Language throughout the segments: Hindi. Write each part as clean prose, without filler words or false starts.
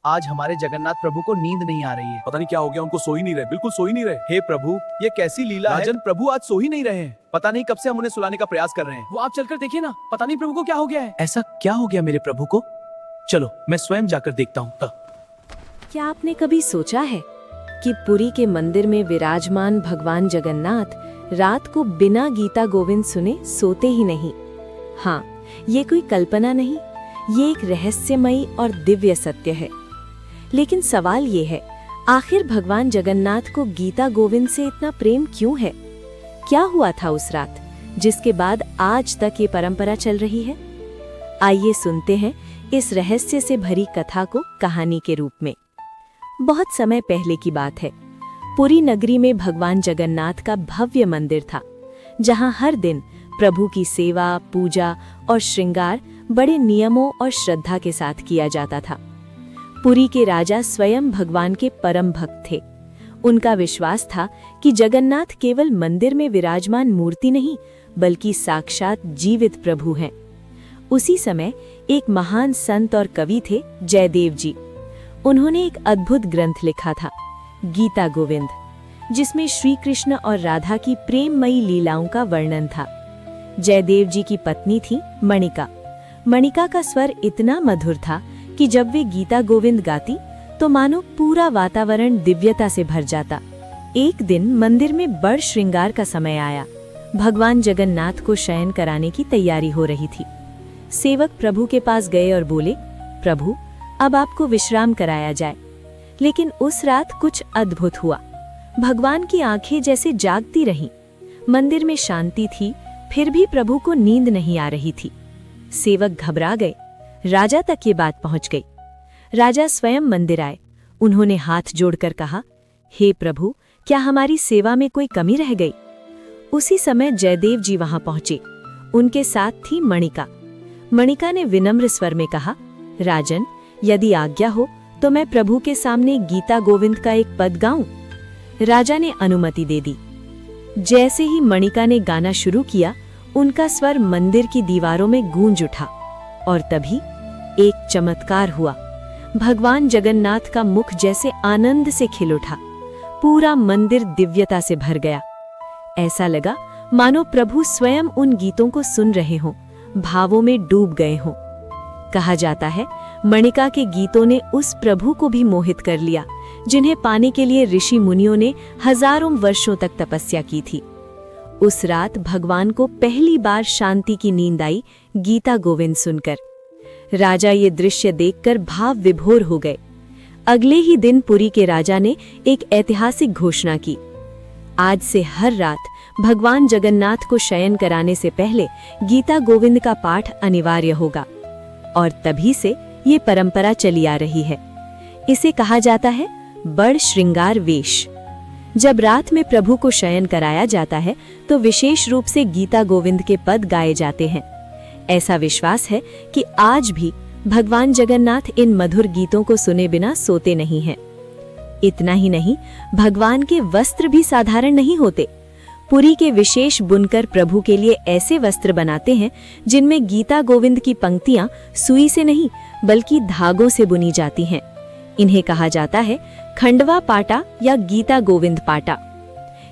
आज हमारे जगन्नाथ प्रभु को नींद नहीं आ रही है। पता नहीं क्या हो गया, उनको सो ही नहीं रहे, बिल्कुल सो ही नहीं रहे। हे प्रभु, ये कैसी लीला है? राजन, प्रभु आज सो ही नहीं रहे हैं। पता नहीं कब से हम उन्हें सुलाने का प्रयास कर रहे हैं। वो आप चलकर देखिए ना, पता नहीं प्रभु को क्या हो गया है। ऐसा क्या हो गया मेरे प्रभु को? चलो मैं स्वयं जाकर देखता हूँ। क्या आपने कभी सोचा है कि पुरी के मंदिर में विराजमान भगवान जगन्नाथ रात को बिना गीता गोविंद सुने सोते ही नहीं? हाँ, ये कोई कल्पना नहीं, ये एक रहस्यमयी और दिव्य सत्य है। लेकिन सवाल ये है, आखिर भगवान जगन्नाथ को गीता गोविंद से इतना प्रेम क्यों है? क्या हुआ था उस रात जिसके बाद आज तक ये परंपरा चल रही है? आइए सुनते हैं इस रहस्य से भरी कथा को कहानी के रूप में। बहुत समय पहले की बात है। पुरी नगरी में भगवान जगन्नाथ का भव्य मंदिर था, जहां हर दिन प्रभु की सेवा, पूजा और श्रृंगार बड़े नियमों और श्रद्धा के साथ किया जाता था। पुरी के राजा स्वयं भगवान के परम भक्त थे। उनका विश्वास था कि जगन्नाथ केवल मंदिर में विराजमान मूर्ति नहीं, बल्कि साक्षात जीवित प्रभु हैं। उसी समय एक महान संत और कवि थे जयदेव जी। उन्होंने एक अद्भुत ग्रंथ लिखा था, गीता गोविंद, जिसमें श्री कृष्ण और राधा की प्रेममयी लीलाओं का वर्णन था। जयदेव जी की पत्नी थी मणिका। मणिका का स्वर इतना मधुर था कि जब वे गीता गोविंद गाती तो मानो पूरा वातावरण दिव्यता से भर जाता। एक दिन मंदिर में बड़ श्रृंगार का समय आया। भगवान जगन्नाथ को शयन कराने की तैयारी हो रही थी। सेवक प्रभु के पास गए और बोले, प्रभु, अब आपको विश्राम कराया जाए। लेकिन उस रात कुछ अद्भुत हुआ। भगवान की आंखें जैसे जागती रहीं। मंदिर में शांति थी, फिर भी प्रभु को नींद नहीं आ रही थी। सेवक घबरा गए। राजा तक ये बात पहुंच गई। राजा स्वयं मंदिर आए। उन्होंने हाथ जोड़कर कहा, हे प्रभु, क्या हमारी सेवा में कोई कमी रह गई? उसी समय जयदेव जी वहां पहुंचे। उनके साथ थी मणिका। मणिका ने विनम्र स्वर में कहा, राजन, यदि आज्ञा हो तो मैं प्रभु के सामने गीता गोविंद का एक पद गाऊं? राजा ने अनुमति दे दी। जैसे ही मणिका ने गाना शुरू किया, उनका स्वर मंदिर की दीवारों में गूंज उठा। और तभी एक चमत्कार हुआ। भगवान जगन्नाथ का मुख जैसे आनंद से खिल उठा। पूरा मंदिर दिव्यता से भर गया। ऐसा लगा मानो प्रभु स्वयं उन गीतों को सुन रहे हों, भावों में डूब गए हों। कहा जाता है, मणिका के गीतों ने उस प्रभु को भी मोहित कर लिया जिन्हें पाने के लिए ऋषि मुनियों ने हजारों वर्षों तक तपस्या की थी। उस रात भगवान को पहली बार शांति की नींद आई गीता गोविंद सुनकर। राजा ये दृश्य देखकर भाव विभोर हो गए। अगले ही दिन पुरी के राजा ने एक ऐतिहासिक घोषणा की, आज से हर रात भगवान जगन्नाथ को शयन कराने से पहले गीता गोविंद का पाठ अनिवार्य होगा। और तभी से ये परंपरा चली आ रही है। इसे कहा जाता है बड़ श्रृंगार वेश। जब रात में प्रभु को शयन कराया जाता है तो विशेष रूप से गीता गोविंद के पद गाए जाते हैं। ऐसा विश्वास है कि आज भी भगवान जगन्नाथ इन मधुर गीतों को सुने बिना सोते नहीं हैं। इतना ही नहीं, भगवान के वस्त्र भी साधारण नहीं होते। पुरी के विशेष बुनकर प्रभु के लिए ऐसे वस्त्र बनाते हैं जिनमें गीता गोविंद की पंक्तियां सुई से नहीं बल्कि धागों से बुनी जाती हैं। इन्हें कहा जाता है खंडवा पाटा या गीता गोविंद पाटा।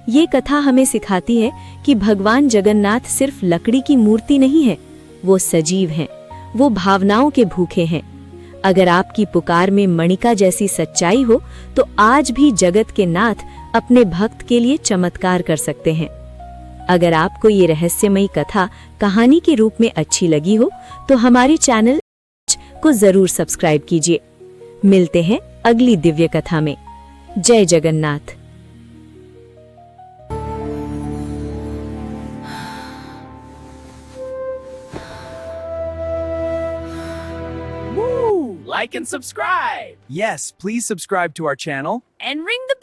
ये कथा हमें सिखाती है कि भगवान जगन्नाथ सिर्फ लकड़ी की मूर्ति नहीं है, वो सजीव हैं, वो भावनाओं के भूखे हैं। अगर आपकी पुकार में मणिका जैसी सच्चाई हो तो आज भी जगत के नाथ अपने भक्त के लिए चमत्कार कर सकते हैं। अगर आपको ये रहस्यमयी कथा कहानी के रूप में अच्छी लगी हो तो हमारे चैनल को जरूर सब्सक्राइब कीजिए। मिलते हैं अगली दिव्य कथा में। जय Jagannath. Like and subscribe. Yes, please subscribe to our channel. and ring the